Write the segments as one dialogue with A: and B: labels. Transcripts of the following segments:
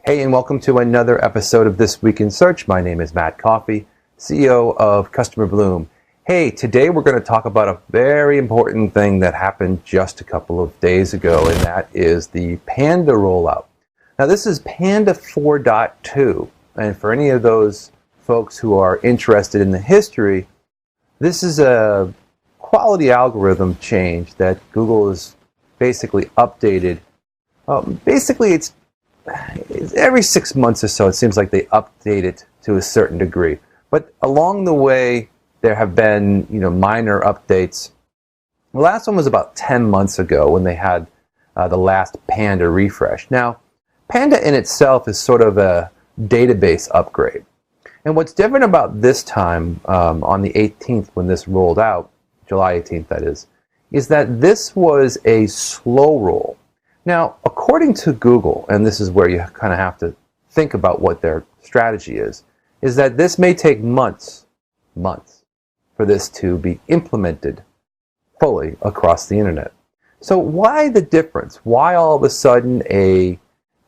A: Hey, and welcome to another episode of This Week in Search. My name is Matt Coffy, CEO of CustomerBloom. Hey, today we're going to talk about a very important thing that happened just a couple of days ago, and that is the Panda rollout. Now, this is Panda 4.2, and for any of those folks who are interested in the history, this is a quality algorithm change that Google has basically updated. It's every 6 months or so, it seems like they update it to a certain degree. But along the way, there have been, minor updates. The last one was about 10 months ago when they had the last Panda refresh. Now, Panda in itself is sort of a database upgrade. And what's different about this time, on the 18th when this rolled out, July 18th that is that this was a slow roll. Now, according to Google, and this is where you kind of have to think about what their strategy is that this may take months for this to be implemented fully across the internet. So why the difference? Why all of a sudden a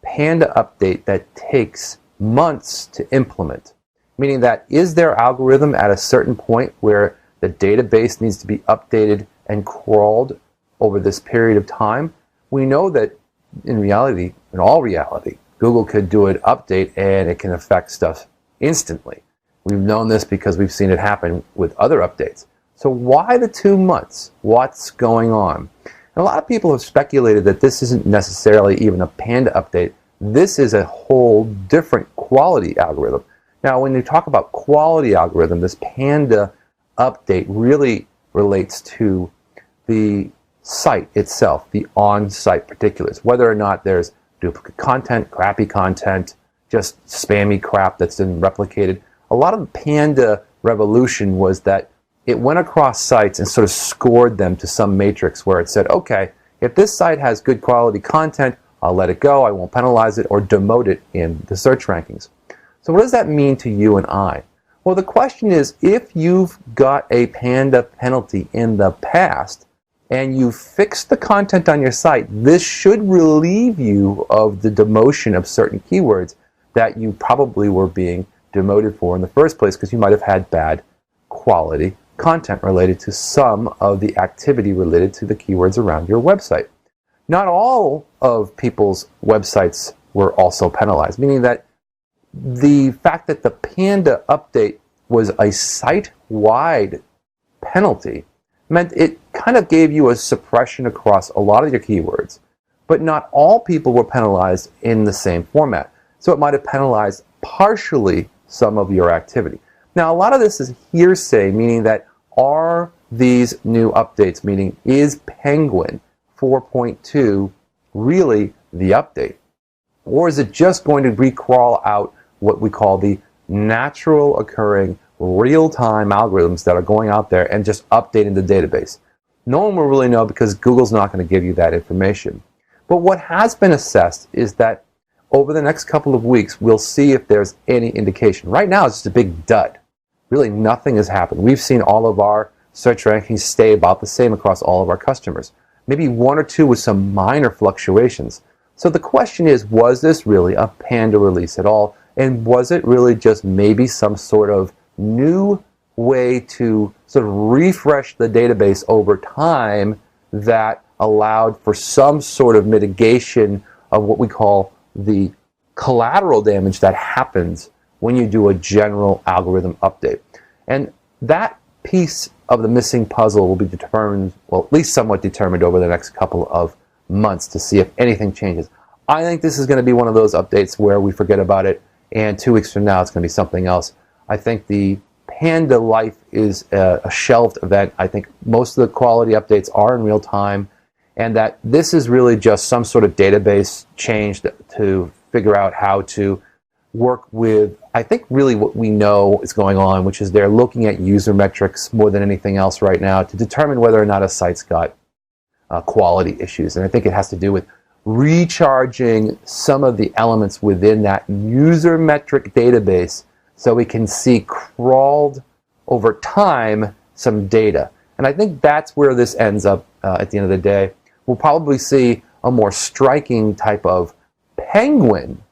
A: Panda update that takes months to implement? Meaning that, is their algorithm at a certain point where the database needs to be updated and crawled over this period of time? We know that in all reality, Google could do an update and it can affect stuff instantly. We've known this because we've seen it happen with other updates. So why the 2 months? What's going on? And a lot of people have speculated that this isn't necessarily even a Panda update. This is a whole different quality algorithm. Now, when you talk about quality algorithm, this Panda update really relates to the site itself, the on-site particulars, whether or not there's duplicate content, crappy content, just spammy crap that's been replicated. A lot of the Panda revolution was that it went across sites and sort of scored them to some matrix where it said, okay, if this site has good quality content, I'll let it go, I won't penalize it or demote it in the search rankings. So what does that mean to you and I? Well, the question is, if you've got a Panda penalty in the past, and you fix the content on your site, this should relieve you of the demotion of certain keywords that you probably were being demoted for in the first place because you might have had bad quality content related to some of the activity related to the keywords around your website. Not all of people's websites were also penalized, meaning that the fact that the Panda update was a site-wide penalty meant it kind of gave you a suppression across a lot of your keywords, but not all people were penalized in the same format. So it might have penalized partially some of your activity. Now, a lot of this is hearsay, meaning that are these new updates, meaning is Penguin 4.2 really the update? Or is it just going to recrawl out what we call the natural occurring real-time algorithms that are going out there and just updating the database? No one will really know because Google's not going to give you that information. But what has been assessed is that over the next couple of weeks, we'll see if there's any indication. Right now, it's just a big dud. Really, nothing has happened. We've seen all of our search rankings stay about the same across all of our customers. Maybe one or two with some minor fluctuations. So the question is, was this really a Panda release at all? And was it really just maybe some sort of new way to sort of refresh the database over time that allowed for some sort of mitigation of what we call the collateral damage that happens when you do a general algorithm update? And that piece of the missing puzzle will be determined, well, at least somewhat determined over the next couple of months to see if anything changes. I think this is going to be one of those updates where we forget about it, and 2 weeks from now it's going to be something else. I think the Panda life is a shelved event. I think most of the quality updates are in real time, and that this is really just some sort of database change to figure out how to work with, I think, really what we know is going on, which is they're looking at user metrics more than anything else right now to determine whether or not a site's got quality issues. And I think it has to do with recharging some of the elements within that user metric database so we can see crawled over time some data. And I think that's where this ends up at the end of the day. We'll probably see a more striking type of Penguin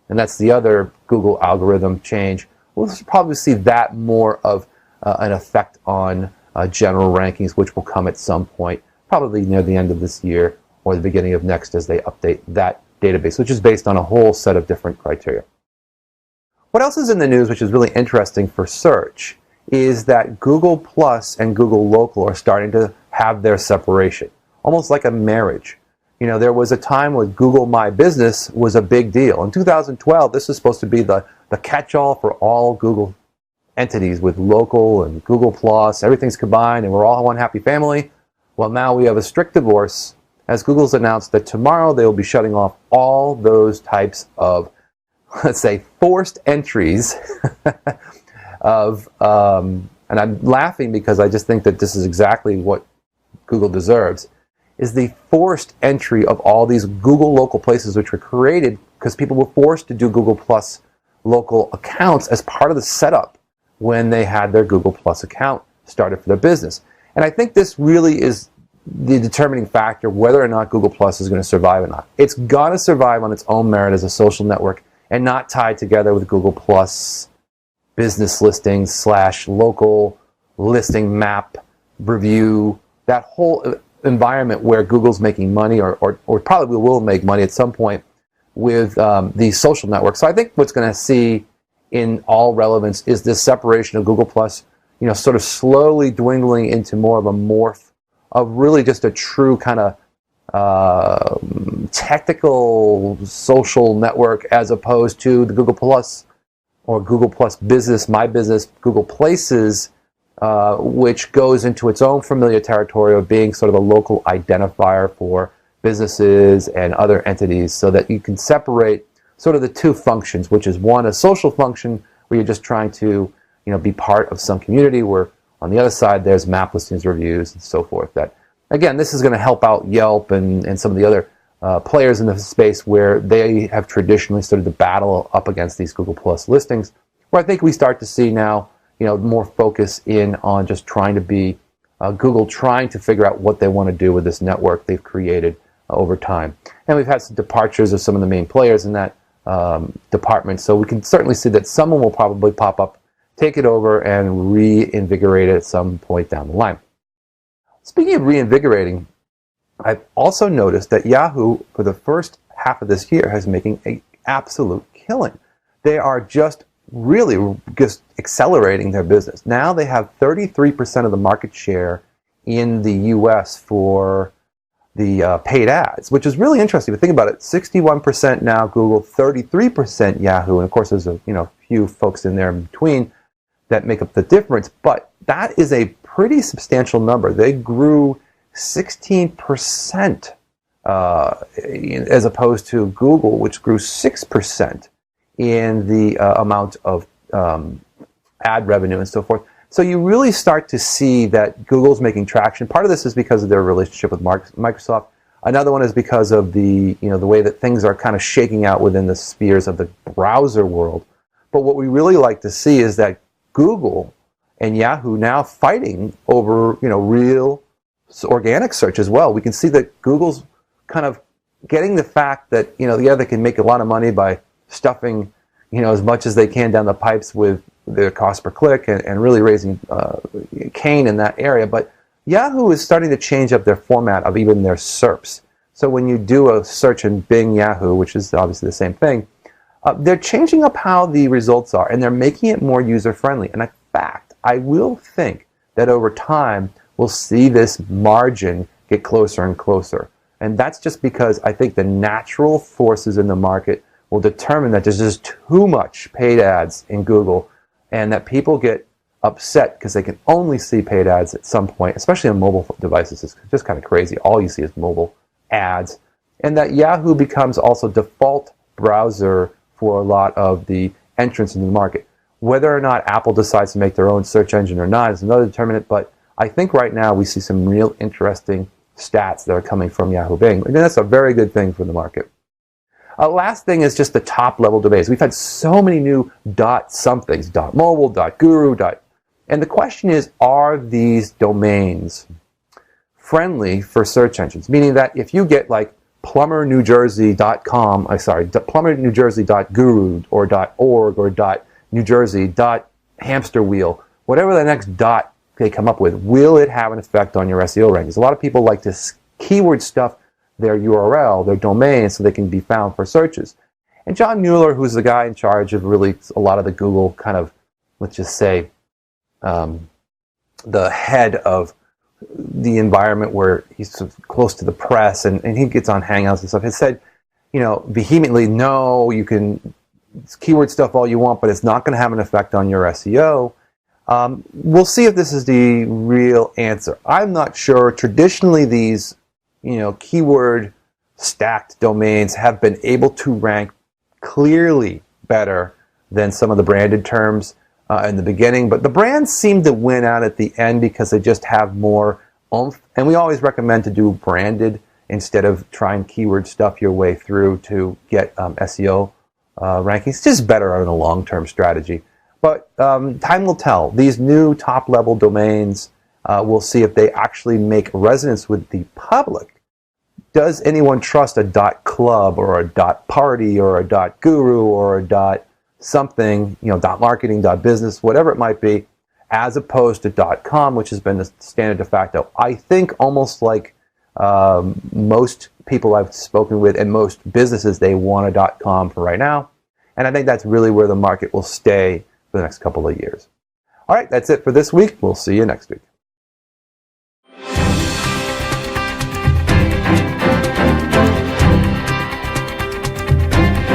A: and that's the other Google algorithm change. We'll probably see that more of an effect on general rankings, which will come at some point, probably near the end of this year or the beginning of next as they update that database, which is based on a whole set of different criteria. What else is in the news, which is really interesting for search, is that Google Plus and Google Local are starting to have their separation, almost like a marriage. There was a time when Google My Business was a big deal. In 2012, this was supposed to be the catch-all for all Google entities with Local and Google Plus. Everything's combined and we're all one happy family. Well, now we have a strict divorce as Google's announced that tomorrow they will be shutting off all those types of, let's say, forced entries of, and I'm laughing because I just think that this is exactly what Google deserves, is the forced entry of all these Google local places which were created because people were forced to do Google Plus local accounts as part of the setup when they had their Google Plus account started for their business. And I think this really is the determining factor whether or not Google Plus is going to survive or not. It's got to survive on its own merit as a social network and not tied together with Google Plus business listings / local listing map review, that whole environment where Google's making money or probably will make money at some point with these social networks. So I think what's going to see in all relevance is this separation of Google Plus, sort of slowly dwindling into more of a morph of really just a true kind of technical social network as opposed to the Google Plus or Google Plus Business, My Business, Google Places, which goes into its own familiar territory of being sort of a local identifier for businesses and other entities so that you can separate sort of the two functions, which is one, a social function where you're just trying to be part of some community, where on the other side there's map listings, reviews, and so forth. That, again, this is going to help out Yelp and some of the other players in the space where they have traditionally started to battle up against these Google Plus listings, where I think we start to see now more focus in on just trying to be Google trying to figure out what they want to do with this network they've created over time. And we've had some departures of some of the main players in that department, so we can certainly see that someone will probably pop up, take it over, and reinvigorate it at some point down the line. Speaking of reinvigorating, I've also noticed that Yahoo, for the first half of this year, is making an absolute killing. They are just really just accelerating their business. Now they have 33% of the market share in the US for the paid ads, which is really interesting. But think about it, 61% now Google, 33% Yahoo, and of course there's a few folks in there in between that make up the difference, but that is a pretty substantial number. They grew 16% as opposed to Google, which grew 6% in the amount of ad revenue and so forth. So you really start to see that Google's making traction. Part of this is because of their relationship with Microsoft. Another one is because of the the way that things are kind of shaking out within the spheres of the browser world. But what we really like to see is that Google and Yahoo now fighting over real organic search as well. We can see that Google's kind of getting the fact that they can make a lot of money by stuffing as much as they can down the pipes with their cost per click and really raising cane in that area. But Yahoo is starting to change up their format of even their SERPs. So when you do a search in Bing Yahoo, which is obviously the same thing, they're changing up how the results are, and they're making it more user-friendly. And in fact, I will think that over time, we'll see this margin get closer and closer. And that's just because I think the natural forces in the market will determine that there's just too much paid ads in Google, and that people get upset because they can only see paid ads at some point, especially on mobile devices. It's just kind of crazy. All you see is mobile ads. And that Yahoo becomes also default browser for a lot of the entrants in the market. Whether or not Apple decides to make their own search engine or not is another determinant, but I think right now we see some real interesting stats that are coming from Yahoo Bing. And that's a very good thing for the market. Last thing is just the top level domains. We've had so many new .somethings, .mobile, .guru, and the question is, are these domains friendly for search engines? Meaning that if you get like plumberNewJersey.com, plumberNewJersey.guru or .org or .newjersey, .hamsterwheel, whatever the next dot they come up with, will it have an effect on your SEO rankings? A lot of people like to keyword stuff their URL, their domain, so they can be found for searches. And John Mueller, who's the guy in charge of really a lot of the Google kind of, let's just say, the head of the environment where he's close to the press and he gets on Hangouts and stuff, has said, vehemently, no, you can keyword stuff all you want, but it's not going to have an effect on your SEO. We'll see if this is the real answer. I'm not sure. Traditionally, these, keyword stacked domains have been able to rank clearly better than some of the branded terms in the beginning, but the brands seem to win out at the end because they just have more oomph. And we always recommend to do branded instead of trying keyword stuff your way through to get SEO rankings. It's just better on a long-term strategy. But time will tell. These new top-level domains, we'll see if they actually make resonance with the public. Does anyone trust a .club or a .party or a .guru or a .something, .marketing, .business, whatever it might be, as opposed to .com, which has been the standard de facto? I think almost like most people I've spoken with and most businesses, they want a .com for right now. And I think that's really where the market will stay for the next couple of years. All right, that's it for this week. We'll see you next week.